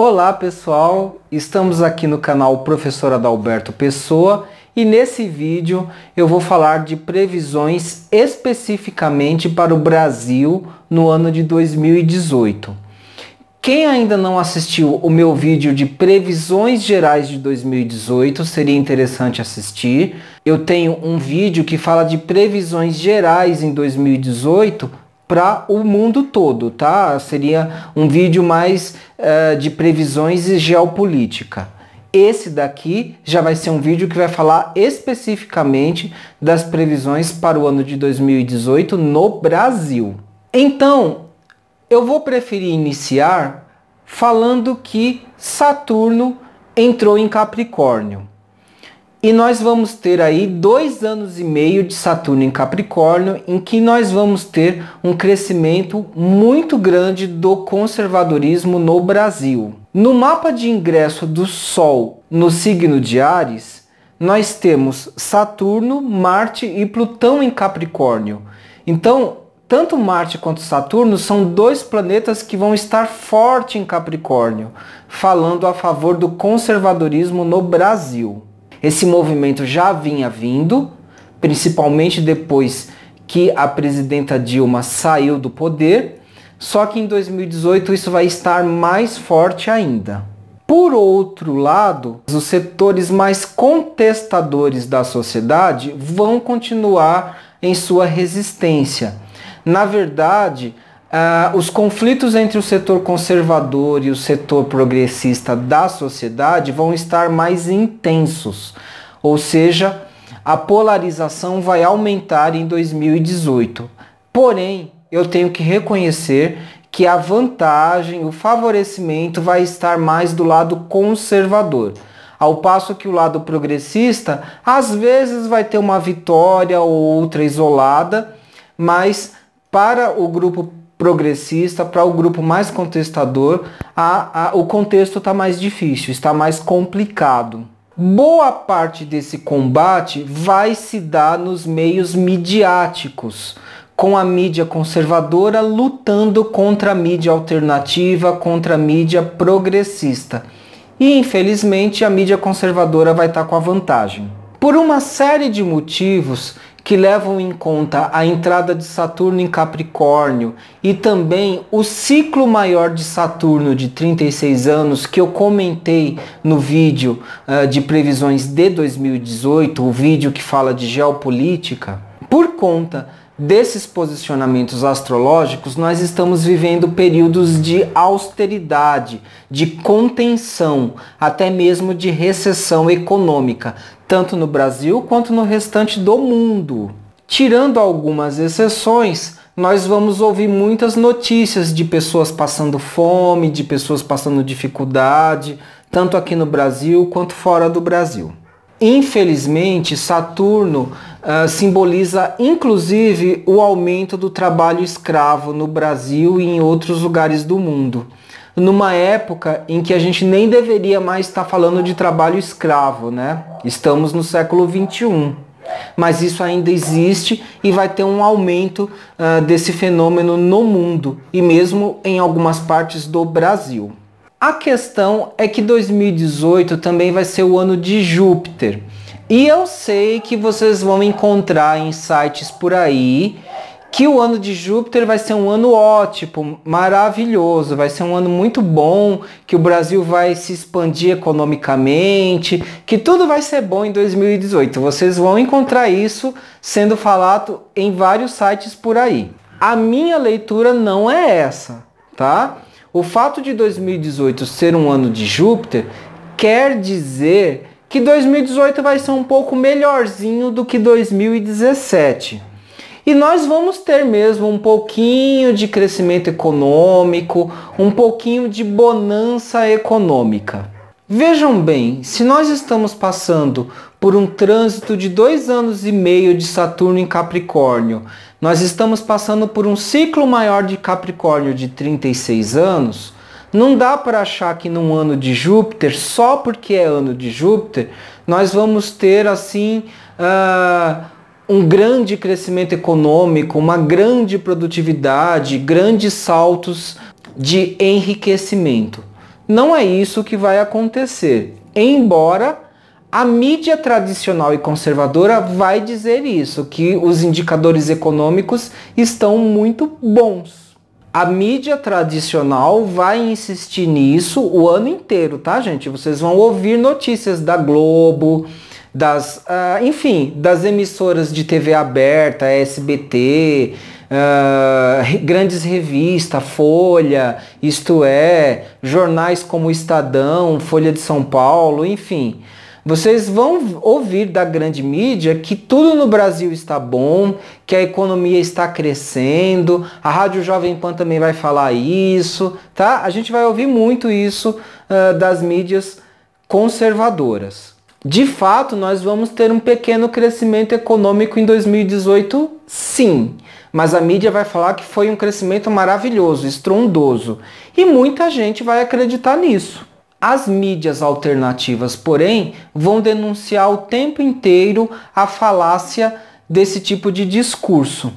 Olá pessoal, estamos aqui no canal Professor Adalberto Pessoa e nesse vídeo eu vou falar de previsões especificamente para o Brasil no ano de 2018. Quem ainda não assistiu o meu vídeo de previsões gerais de 2018, seria interessante assistir. Eu tenho um vídeo que fala de previsões gerais em 2018 para o mundo todo, tá? Seria um vídeo mais de previsões e geopolítica. Esse daqui já vai ser um vídeo que vai falar especificamente das previsões para o ano de 2018 no Brasil. Então, eu vou preferir iniciar falando que Saturno entrou em Capricórnio. E nós vamos ter aí 2 anos e meio de Saturno em Capricórnio, em que nós vamos ter um crescimento muito grande do conservadorismo no Brasil. No mapa de ingresso do Sol no signo de Áries, nós temos Saturno, Marte e Plutão em Capricórnio. Então, tanto Marte quanto Saturno são 2 planetas que vão estar forte em Capricórnio, falando a favor do conservadorismo no Brasil. Esse movimento já vinha vindo, principalmente depois que a presidenta Dilma saiu do poder, só que em 2018 isso vai estar mais forte ainda. Por outro lado, os setores mais contestadores da sociedade vão continuar em sua resistência. Na verdade, os conflitos entre o setor conservador e o setor progressista da sociedade vão estar mais intensos, ou seja, a polarização vai aumentar em 2018. Porém, eu tenho que reconhecer que a vantagem, o favorecimento vai estar mais do lado conservador, ao passo que o lado progressista às vezes vai ter uma vitória ou outra isolada, mas para o grupo progressista, para o grupo mais contestador, o contexto está mais difícil, está mais complicado. Boa parte desse combate vai se dar nos meios midiáticos, com a mídia conservadora lutando contra a mídia alternativa, contra a mídia progressista. E infelizmente a mídia conservadora vai estar com a vantagem. Por uma série de motivos que levam em conta a entrada de Saturno em Capricórnio e também o ciclo maior de Saturno de 36 anos que eu comentei no vídeo de previsões de 2018, o vídeo que fala de geopolítica. Por conta desses posicionamentos astrológicos, nós estamos vivendo períodos de austeridade, de contenção, até mesmo de recessão econômica, tanto no Brasil quanto no restante do mundo. Tirando algumas exceções, nós vamos ouvir muitas notícias de pessoas passando fome, de pessoas passando dificuldade, tanto aqui no Brasil quanto fora do Brasil. Infelizmente, Saturno simboliza inclusive o aumento do trabalho escravo no Brasil e em outros lugares do mundo. Numa época em que a gente nem deveria mais estar falando de trabalho escravo, né? Estamos no século XXI. Mas isso ainda existe e vai ter um aumento desse fenômeno no mundo e mesmo em algumas partes do Brasil. A questão é que 2018 também vai ser o ano de Júpiter. E eu sei que vocês vão encontrar em sites por aí que o ano de Júpiter vai ser um ano ótimo, maravilhoso, vai ser um ano muito bom, que o Brasil vai se expandir economicamente, que tudo vai ser bom em 2018. Vocês vão encontrar isso sendo falado em vários sites por aí. A minha leitura não é essa, tá? O fato de 2018 ser um ano de Júpiter quer dizer que 2018 vai ser um pouco melhorzinho do que 2017. E nós vamos ter mesmo um pouquinho de crescimento econômico, um pouquinho de bonança econômica. Vejam bem, se nós estamos passando por um trânsito de 2 anos e meio de Saturno em Capricórnio, nós estamos passando por um ciclo maior de Capricórnio de 36 anos, não dá para achar que num ano de Júpiter, só porque é ano de Júpiter, nós vamos ter assim um grande crescimento econômico, uma grande produtividade, grandes saltos de enriquecimento. não é isso que vai acontecer. Embora a mídia tradicional e conservadora vai dizer isso, que os indicadores econômicos estão muito bons. A mídia tradicional vai insistir nisso o ano inteiro, tá, gente? Vocês vão ouvir notícias da Globo, enfim, das emissoras de TV aberta, SBT, grandes revistas, Folha, Isto É, jornais como Estadão, Folha de São Paulo, enfim. Vocês vão ouvir da grande mídia que tudo no Brasil está bom, que a economia está crescendo, a Rádio Jovem Pan também vai falar isso, tá? A gente vai ouvir muito isso das mídias conservadoras. De fato, nós vamos ter um pequeno crescimento econômico em 2018, sim. Mas a mídia vai falar que foi um crescimento maravilhoso, estrondoso. E muita gente vai acreditar nisso. As mídias alternativas, porém, vão denunciar o tempo inteiro a falácia desse tipo de discurso.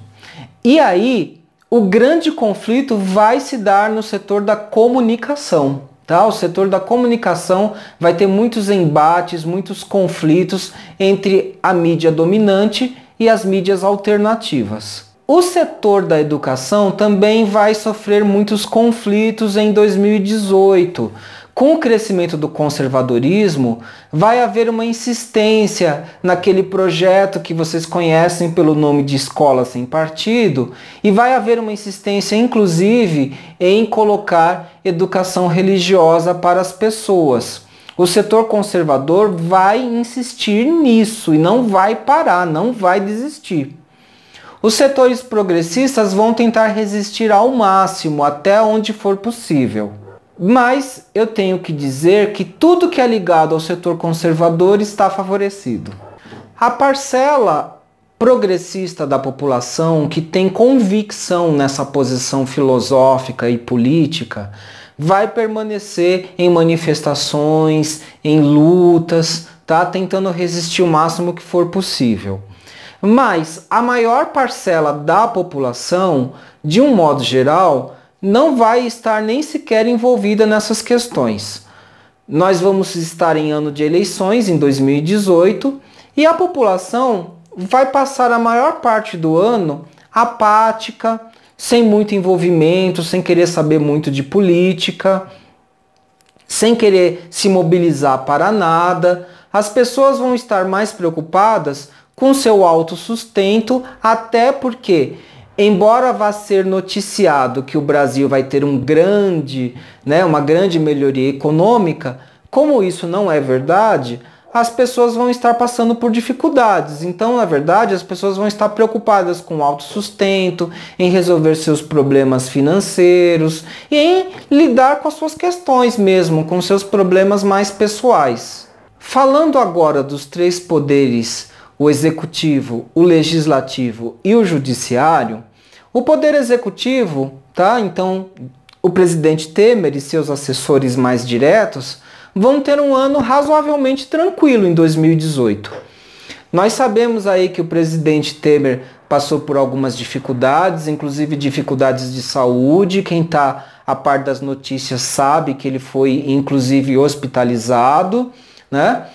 E aí, o grande conflito vai se dar no setor da comunicação. Tá? O setor da comunicação vai ter muitos embates, muitos conflitos entre a mídia dominante e as mídias alternativas. O setor da educação também vai sofrer muitos conflitos em 2018. Com o crescimento do conservadorismo, vai haver uma insistência naquele projeto que vocês conhecem pelo nome de Escola Sem Partido, e vai haver uma insistência, inclusive, em colocar educação religiosa para as pessoas. O setor conservador vai insistir nisso e não vai parar, não vai desistir. Os setores progressistas vão tentar resistir ao máximo, até onde for possível. Mas eu tenho que dizer que tudo que é ligado ao setor conservador está favorecido. A parcela progressista da população que tem convicção nessa posição filosófica e política vai permanecer em manifestações, em lutas, tá? Tentando resistir o máximo que for possível. Mas a maior parcela da população, de um modo geral, não vai estar nem sequer envolvida nessas questões. Nós vamos estar em ano de eleições, em 2018, e a população vai passar a maior parte do ano apática, sem muito envolvimento, sem querer saber muito de política, sem querer se mobilizar para nada. As pessoas vão estar mais preocupadas com seu autossustento, até porque, embora vá ser noticiado que o Brasil vai ter uma grande melhoria econômica, como isso não é verdade, as pessoas vão estar passando por dificuldades. Então, na verdade, as pessoas vão estar preocupadas com o autossustento, em resolver seus problemas financeiros e em lidar com as suas questões mesmo, com seus problemas mais pessoais. Falando agora dos três poderes, o executivo, o legislativo e o judiciário, o poder executivo, tá? Então, o presidente Temer e seus assessores mais diretos vão ter um ano razoavelmente tranquilo em 2018. Nós sabemos aí que o presidente Temer passou por algumas dificuldades, inclusive dificuldades de saúde. Quem está a par das notícias sabe que ele foi inclusive hospitalizado, né?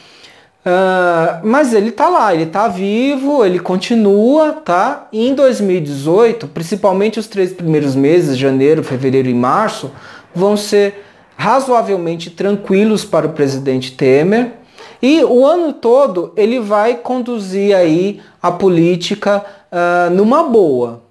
Mas ele está lá, ele está vivo, ele continua, tá? E em 2018, principalmente os 3 primeiros meses, janeiro, fevereiro e março, vão ser razoavelmente tranquilos para o presidente Temer, e o ano todo ele vai conduzir aí a política numa boa.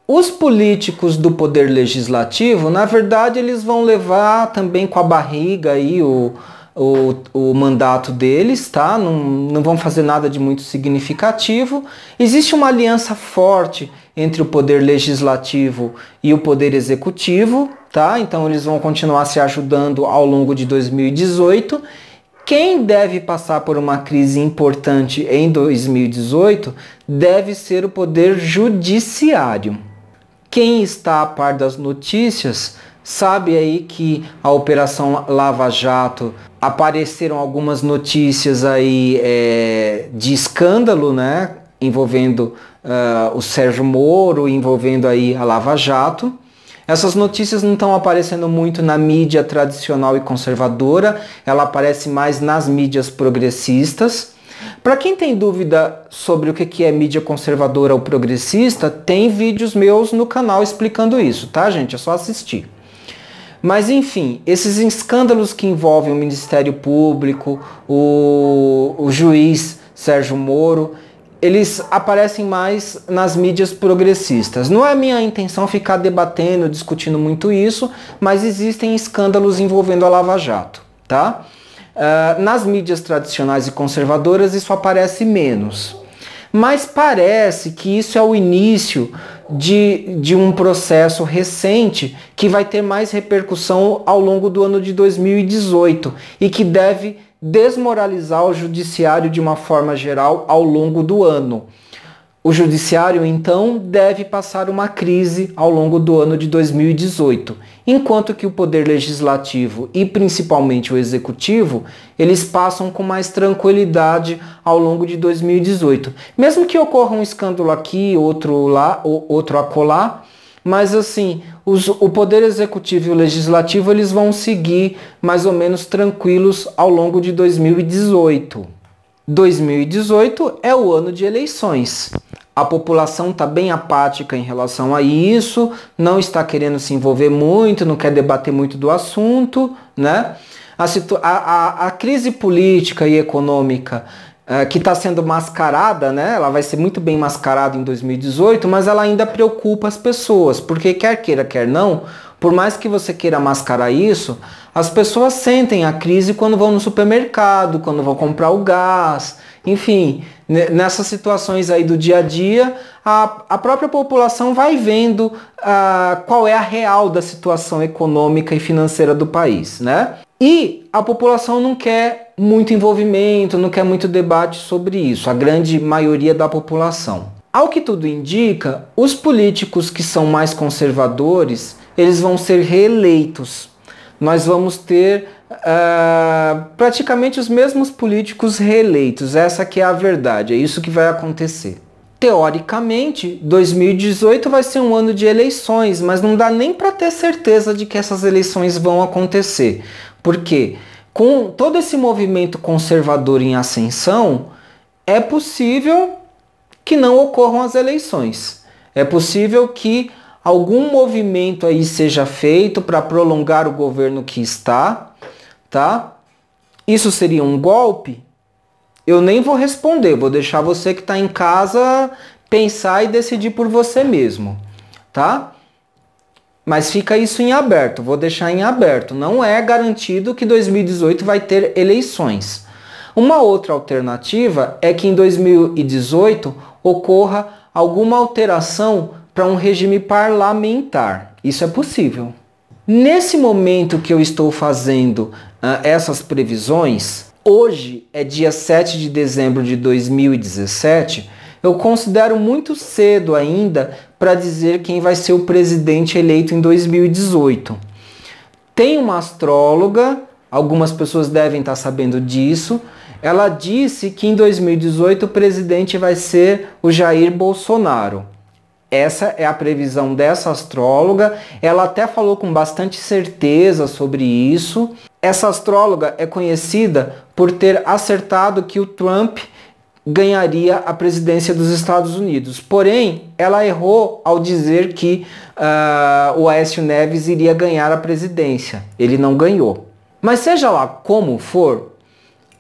Os políticos do poder legislativo, na verdade, eles vão levar também com a barriga aí o mandato deles, tá? Não vão fazer nada de muito significativo. Existe uma aliança forte entre o poder legislativo e o poder executivo, tá? Então eles vão continuar se ajudando ao longo de 2018. Quem deve passar por uma crise importante em 2018 deve ser o poder judiciário. Quem está a par das notícias sabe aí que a Operação Lava Jato, apareceram algumas notícias aí de escândalo, né, envolvendo o Sérgio Moro, envolvendo aí a Lava Jato. Essas notícias não estão aparecendo muito na mídia tradicional e conservadora, ela aparece mais nas mídias progressistas. Para quem tem dúvida sobre o que é mídia conservadora ou progressista, tem vídeos meus no canal explicando isso, tá, gente? É só assistir. Mas enfim, esses escândalos que envolvem o Ministério Público, o juiz Sérgio Moro, eles aparecem mais nas mídias progressistas. Não é minha intenção ficar debatendo, discutindo muito isso, mas existem escândalos envolvendo a Lava Jato, tá? Nas mídias tradicionais e conservadoras isso aparece menos. Mas parece que isso é o início de um processo recente que vai ter mais repercussão ao longo do ano de 2018 e que deve desmoralizar o judiciário de uma forma geral ao longo do ano. O judiciário, então, deve passar uma crise ao longo do ano de 2018, enquanto que o poder legislativo e principalmente o executivo, eles passam com mais tranquilidade ao longo de 2018. Mesmo que ocorra um escândalo aqui, outro lá, outro acolá, mas assim, o poder executivo e o legislativo, eles vão seguir mais ou menos tranquilos ao longo de 2018. 2018 é o ano de eleições. A população está bem apática em relação a isso, não está querendo se envolver muito, não quer debater muito do assunto, né? A crise política e econômica que está sendo mascarada, né? Ela vai ser muito bem mascarada em 2018, mas ela ainda preocupa as pessoas, porque quer queira, quer não, por mais que você queira mascarar isso, as pessoas sentem a crise quando vão no supermercado, quando vão comprar o gás, enfim, nessas situações aí do dia a dia, a própria população vai vendo qual é a real da situação econômica e financeira do país, né? E a população não quer muito envolvimento, não quer muito debate sobre isso, a grande maioria da população. Ao que tudo indica, os políticos que são mais conservadores, eles vão ser reeleitos. Nós vamos ter praticamente os mesmos políticos reeleitos. Essa que é a verdade, é isso que vai acontecer. Teoricamente, 2018 vai ser um ano de eleições, mas não dá nem para ter certeza de que essas eleições vão acontecer. Porque com todo esse movimento conservador em ascensão, é possível que não ocorram as eleições. É possível que algum movimento aí seja feito para prolongar o governo que está, tá? Isso seria um golpe? Eu nem vou responder, vou deixar você que está em casa pensar e decidir por você mesmo, tá? Mas fica isso em aberto, vou deixar em aberto. Não é garantido que 2018 vai ter eleições. Uma outra alternativa é que em 2018 ocorra alguma alteração para um regime parlamentar. Isso é possível. Nesse momento que eu estou fazendo essas previsões, hoje é dia 7 de dezembro de 2017, eu considero muito cedo ainda para dizer quem vai ser o presidente eleito em 2018. Tem uma astróloga, algumas pessoas devem estar sabendo disso, ela disse que em 2018 o presidente vai ser o Jair Bolsonaro. Essa é a previsão dessa astróloga, ela até falou com bastante certeza sobre isso. Essa astróloga é conhecida por ter acertado que o Trump ganharia a presidência dos Estados Unidos. Porém, ela errou ao dizer que o Aécio Neves iria ganhar a presidência. Ele não ganhou. Mas seja lá como for,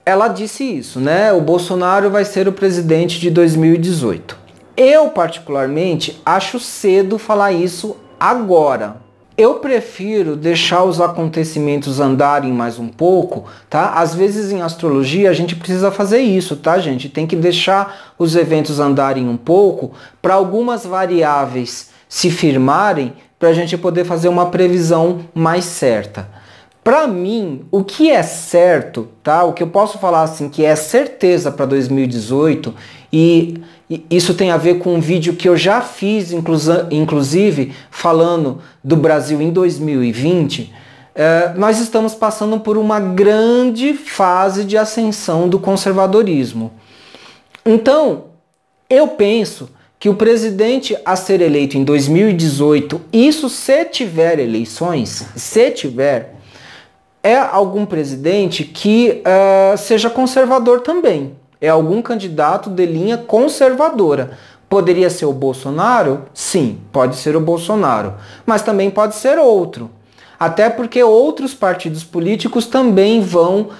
ela disse isso, né? O Bolsonaro vai ser o presidente de 2018. Eu, particularmente, acho cedo falar isso agora. Eu prefiro deixar os acontecimentos andarem mais um pouco, tá? Às vezes em astrologia a gente precisa fazer isso, tá, gente? Tem que deixar os eventos andarem um pouco para algumas variáveis se firmarem para a gente poder fazer uma previsão mais certa. Para mim, o que é certo, tá? O que eu posso falar assim que é certeza para 2018 e isso tem a ver com um vídeo que eu já fiz, inclusive, falando do Brasil em 2020. Nós estamos passando por uma grande fase de ascensão do conservadorismo. Então, eu penso que o presidente a ser eleito em 2018, isso se tiver eleições, se tiver, é algum presidente que seja conservador também. É algum candidato de linha conservadora. Poderia ser o Bolsonaro? Sim, pode ser o Bolsonaro. Mas também pode ser outro. Até porque outros partidos políticos também vão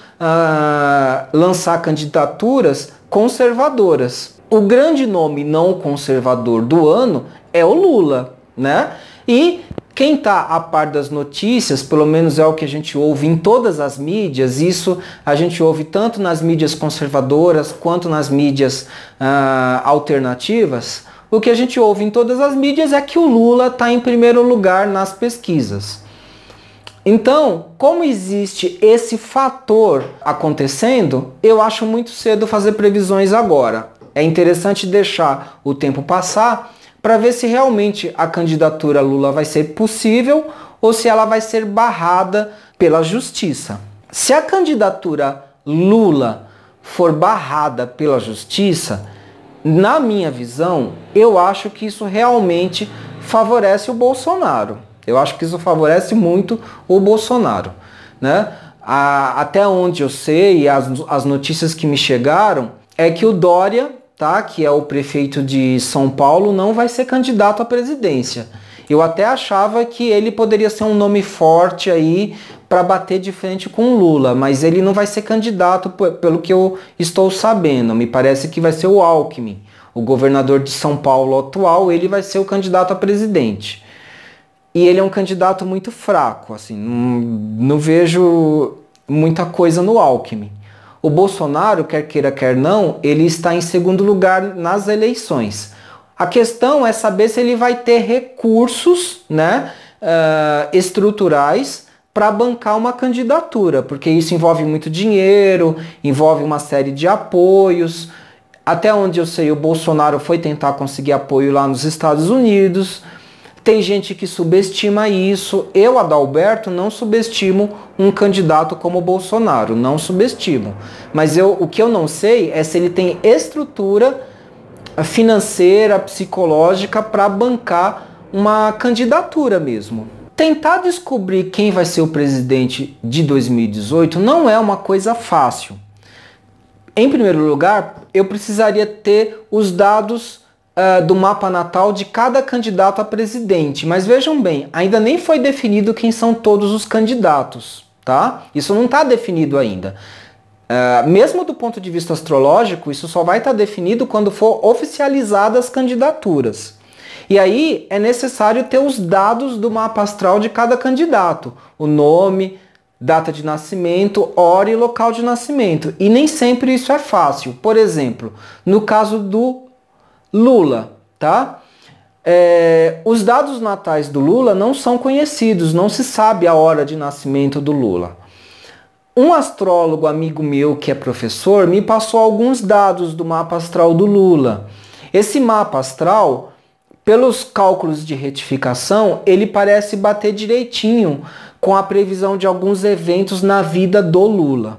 lançar candidaturas conservadoras. O grande nome não conservador do ano é o Lula, né? E quem está a par das notícias, pelo menos é o que a gente ouve em todas as mídias, isso a gente ouve tanto nas mídias conservadoras quanto nas mídias alternativas, o que a gente ouve em todas as mídias é que o Lula está em primeiro lugar nas pesquisas. Então, como existe esse fator acontecendo, eu acho muito cedo fazer previsões agora. É interessante deixar o tempo passar para ver se realmente a candidatura Lula vai ser possível ou se ela vai ser barrada pela justiça. Se a candidatura Lula for barrada pela justiça, na minha visão, eu acho que isso realmente favorece o Bolsonaro. Eu acho que isso favorece muito o Bolsonaro, né? Até onde eu sei, as notícias que me chegaram, é que o Dória, tá, que é o prefeito de São Paulo, não vai ser candidato à presidência. Eu até achava que ele poderia ser um nome forte aí para bater de frente com o Lula, mas ele não vai ser candidato pelo que eu estou sabendo. Me parece que vai ser o Alckmin, o governador de São Paulo atual, ele vai ser o candidato a presidente. E ele é um candidato muito fraco, assim, não vejo muita coisa no Alckmin. O Bolsonaro, quer queira, quer não, ele está em segundo lugar nas eleições. A questão é saber se ele vai ter recursos, né, estruturais para bancar uma candidatura, porque isso envolve muito dinheiro, envolve uma série de apoios. Até onde eu sei, o Bolsonaro foi tentar conseguir apoio lá nos Estados Unidos. Tem gente que subestima isso. Eu, Adalberto, não subestimo um candidato como o Bolsonaro. Não subestimo. Mas o que eu não sei é se ele tem estrutura financeira, psicológica para bancar uma candidatura mesmo. Tentar descobrir quem vai ser o presidente de 2018 não é uma coisa fácil. Em primeiro lugar, eu precisaria ter os dados do mapa natal de cada candidato a presidente. Mas vejam bem, ainda nem foi definido quem são todos os candidatos, tá? Isso não está definido ainda. Mesmo do ponto de vista astrológico, isso só vai estar definido quando for oficializadas as candidaturas. E aí é necessário ter os dados do mapa astral de cada candidato. O nome, data de nascimento, hora e local de nascimento. E nem sempre isso é fácil. Por exemplo, no caso do Lula, tá? Os dados natais do Lula não são conhecidos, não se sabe a hora de nascimento do Lula. Um astrólogo amigo meu que é professor me passou alguns dados do mapa astral do Lula. Esse mapa astral, pelos cálculos de retificação, ele parece bater direitinho com a previsão de alguns eventos na vida do Lula.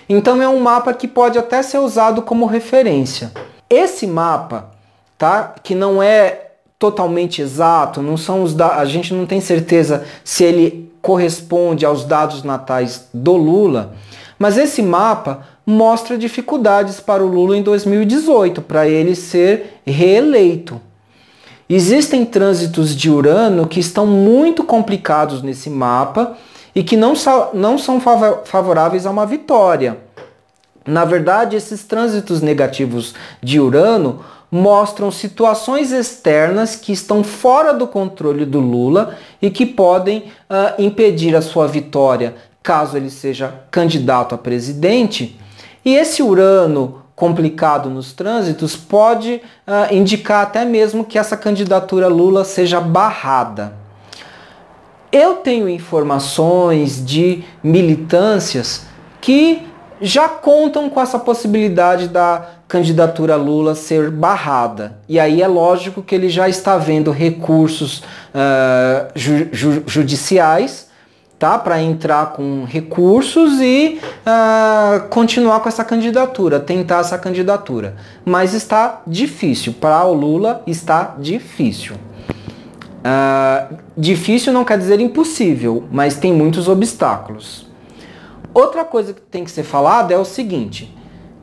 Então é um mapa que pode até ser usado como referência. Esse mapa, tá, que não é totalmente exato, não são os a gente não tem certeza se ele corresponde aos dados natais do Lula, mas esse mapa mostra dificuldades para o Lula em 2018, para ele ser reeleito. Existem trânsitos de Urano que estão muito complicados nesse mapa e que não são favoráveis a uma vitória. Na verdade, esses trânsitos negativos de Urano mostram situações externas que estão fora do controle do Lula e que podem impedir a sua vitória caso ele seja candidato a presidente. E esse Urano complicado nos trânsitos pode indicar até mesmo que essa candidatura Lula seja barrada. Eu tenho informações de militâncias que já contam com essa possibilidade da candidatura Lula ser barrada. E aí é lógico que ele já está vendo recursos judiciais tá? Para entrar com recursos e continuar com essa candidatura, tentar essa candidatura. Mas está difícil, para o Lula está difícil. Difícil não quer dizer impossível, mas tem muitos obstáculos. Outra coisa que tem que ser falada é o seguinte: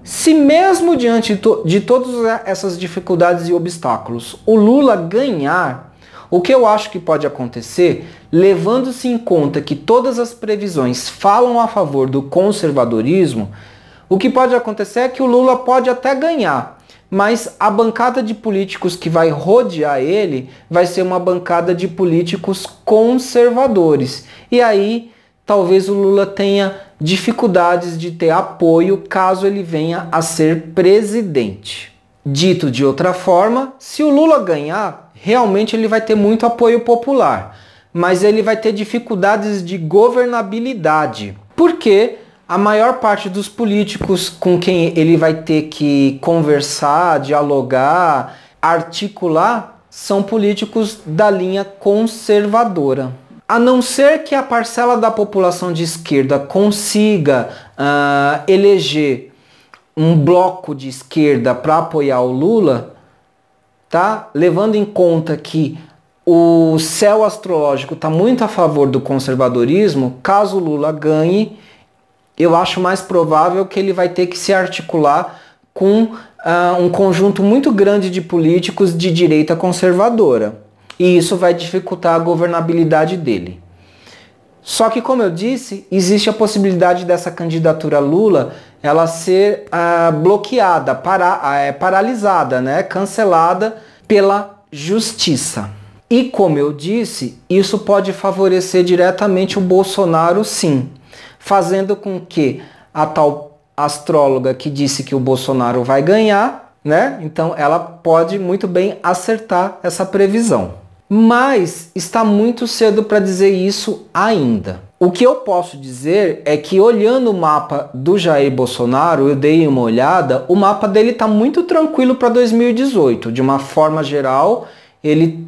se mesmo diante de todas essas dificuldades e obstáculos, o Lula ganhar, o que eu acho que pode acontecer, levando-se em conta que todas as previsões falam a favor do conservadorismo, o que pode acontecer é que o Lula pode até ganhar, mas a bancada de políticos que vai rodear ele vai ser uma bancada de políticos conservadores. E aí, talvez o Lula tenha dificuldades de ter apoio caso ele venha a ser presidente. Dito de outra forma, se o Lula ganhar, realmente ele vai ter muito apoio popular, mas ele vai ter dificuldades de governabilidade, porque a maior parte dos políticos com quem ele vai ter que conversar, dialogar, articular, são políticos da linha conservadora. A não ser que a parcela da população de esquerda consiga eleger um bloco de esquerda para apoiar o Lula, tá? Levando em conta que o céu astrológico está muito a favor do conservadorismo, caso o Lula ganhe, eu acho mais provável que ele vai ter que se articular com um conjunto muito grande de políticos de direita conservadora. E isso vai dificultar a governabilidade dele. Só que, como eu disse, existe a possibilidade dessa candidatura Lula ela ser bloqueada, paralisada, né? Cancelada pela justiça. E, como eu disse, isso pode favorecer diretamente o Bolsonaro, sim, fazendo com que a tal astróloga que disse que o Bolsonaro vai ganhar, né? Então ela pode muito bem acertar essa previsão. Mas está muito cedo para dizer isso ainda. O que eu posso dizer é que, olhando o mapa do Jair Bolsonaro, eu dei uma olhada, o mapa dele está muito tranquilo para 2018. De uma forma geral, ele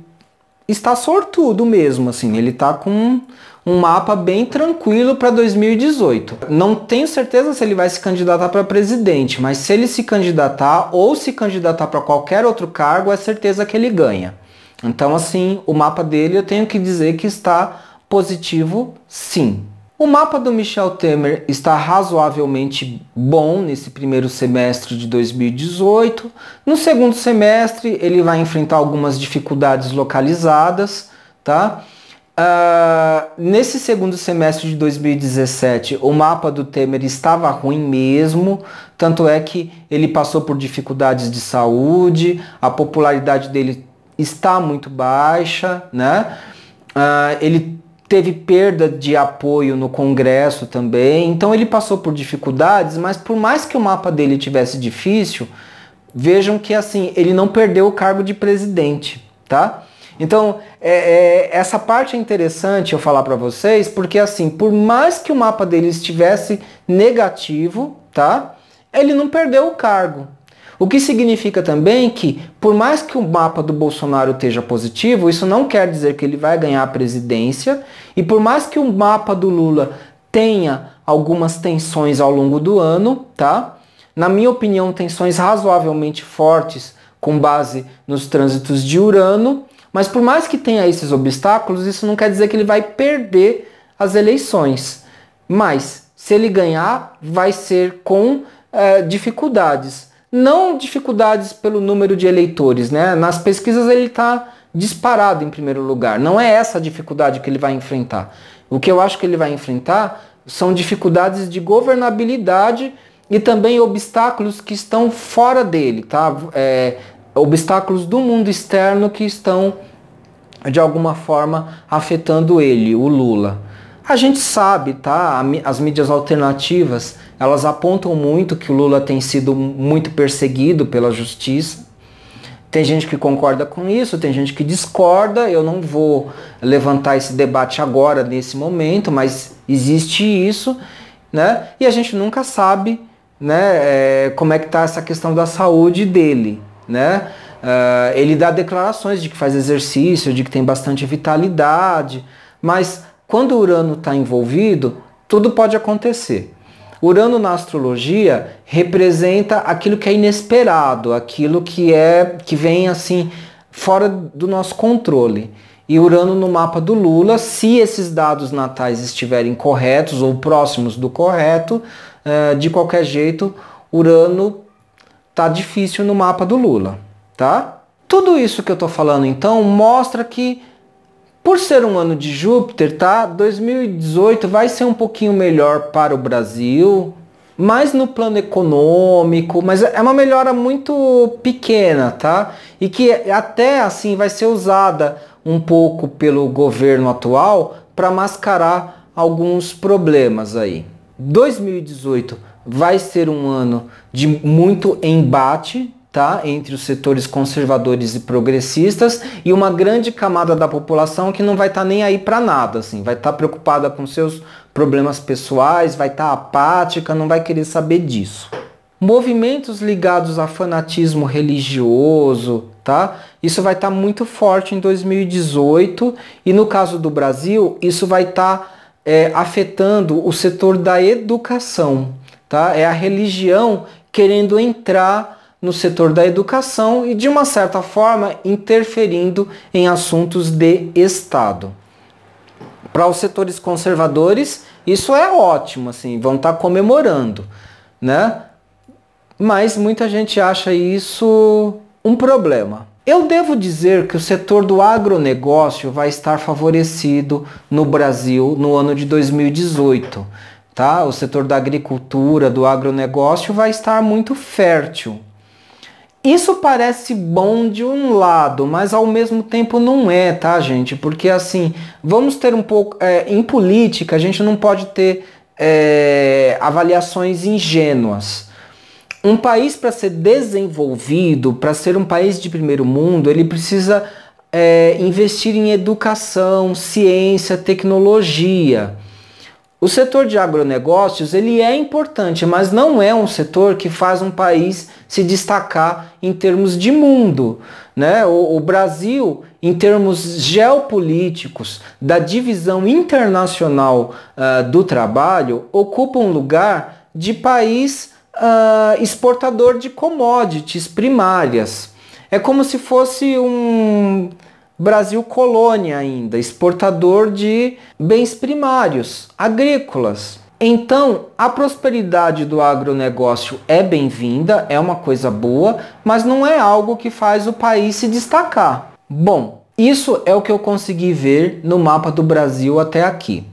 está sortudo mesmo, assim, ele está com um mapa bem tranquilo para 2018. Não tenho certeza se ele vai se candidatar para presidente, mas se ele se candidatar ou se candidatar para qualquer outro cargo, é certeza que ele ganha. Então, assim, o mapa dele eu tenho que dizer que está positivo, sim. O mapa do Michel Temer está razoavelmente bom nesse primeiro semestre de 2018. No segundo semestre, ele vai enfrentar algumas dificuldades localizadas, tá? Nesse segundo semestre de 2017, o mapa do Temer estava ruim mesmo, tanto é que ele passou por dificuldades de saúde, a popularidade dele está muito baixa, né? Ele teve perda de apoio no Congresso também, então ele passou por dificuldades, mas por mais que o mapa dele tivesse difícil, vejam que assim, ele não perdeu o cargo de presidente, tá? Então, essa parte é interessante eu falar para vocês, porque assim, por mais que o mapa dele estivesse negativo, tá? Ele não perdeu o cargo. O que significa também que, por mais que o mapa do Bolsonaro esteja positivo, isso não quer dizer que ele vai ganhar a presidência, e por mais que o mapa do Lula tenha algumas tensões ao longo do ano, tá? Na minha opinião, tensões razoavelmente fortes com base nos trânsitos de Urano, mas por mais que tenha esses obstáculos, isso não quer dizer que ele vai perder as eleições. Mas, se ele ganhar, vai ser com dificuldades. Não dificuldades pelo número de eleitores, né? Nas pesquisas ele está disparado em primeiro lugar. Não é essa a dificuldade que ele vai enfrentar. O que eu acho que ele vai enfrentar são dificuldades de governabilidade e também obstáculos que estão fora dele, tá? Obstáculos do mundo externo que estão, de alguma forma, afetando ele, o Lula. A gente sabe, tá? As mídias alternativas, elas apontam muito que o Lula tem sido muito perseguido pela justiça. Tem gente que concorda com isso, tem gente que discorda. Eu não vou levantar esse debate agora, nesse momento, mas existe isso, né? E a gente nunca sabe, né, como é que está essa questão da saúde dele, né? Ele dá declarações de que faz exercício, de que tem bastante vitalidade, mas quando Urano está envolvido, tudo pode acontecer. Urano na astrologia representa aquilo que é inesperado, aquilo que vem assim fora do nosso controle. E Urano no mapa do Lula, se esses dados natais estiverem corretos ou próximos do correto, de qualquer jeito, Urano tá difícil no mapa do Lula, tá? Tudo isso que eu tô falando então mostra que, por ser um ano de Júpiter, tá? 2018 vai ser um pouquinho melhor para o Brasil, mais no plano econômico, mas é uma melhora muito pequena, tá? E que até assim vai ser usada um pouco pelo governo atual para mascarar alguns problemas aí. 2018 vai ser um ano de muito embate, tá? Entre os setores conservadores e progressistas e uma grande camada da população que não vai estar nem aí para nada, assim, vai estar preocupada com seus problemas pessoais, vai estar apática, não vai querer saber disso. Movimentos ligados a fanatismo religioso, tá? Isso vai estar muito forte em 2018 e no caso do Brasil, isso vai estar afetando o setor da educação, tá? É a religião querendo entrar no setor da educação e de uma certa forma interferindo em assuntos de Estado. Para os setores conservadores, isso é ótimo, assim, vão estar comemorando, né? Mas muita gente acha isso um problema. Eu devo dizer que o setor do agronegócio vai estar favorecido no Brasil no ano de 2018. Tá? O setor da agricultura, do agronegócio vai estar muito fértil. Isso parece bom de um lado, mas ao mesmo tempo não é, tá, gente? Porque assim, vamos ter um pouco... em política, a gente não pode ter avaliações ingênuas. Um país, para ser desenvolvido, para ser um país de primeiro mundo, ele precisa investir em educação, ciência, tecnologia. O setor de agronegócios ele é importante, mas não é um setor que faz um país se destacar em termos de mundo, né? O Brasil, em termos geopolíticos, da divisão internacional do trabalho, ocupa um lugar de país exportador de commodities primárias. É como se fosse um Brasil colônia ainda, exportador de bens primários, agrícolas. Então, a prosperidade do agronegócio é bem-vinda, é uma coisa boa, mas não é algo que faz o país se destacar. Bom, isso é o que eu consegui ver no mapa do Brasil até aqui.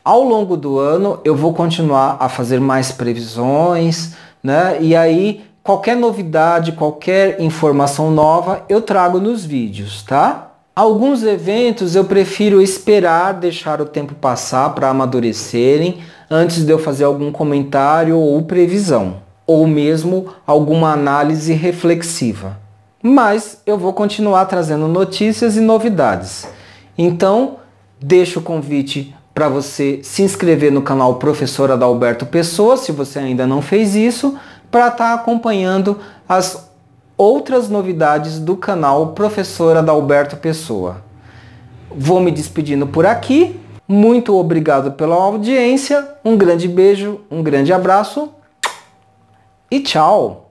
Ao longo do ano, eu vou continuar a fazer mais previsões, né? E aí, qualquer novidade, qualquer informação nova, eu trago nos vídeos, tá? Alguns eventos eu prefiro esperar, deixar o tempo passar para amadurecerem antes de eu fazer algum comentário ou previsão, ou mesmo alguma análise reflexiva. Mas eu vou continuar trazendo notícias e novidades. Então, deixo o convite para você se inscrever no canal Professor Adalberto Pessoa, se você ainda não fez isso, para estar acompanhando as outras novidades do canal Professor Adalberto Pessoa. Vou me despedindo por aqui. Muito obrigado pela audiência. Um grande beijo, um grande abraço e tchau!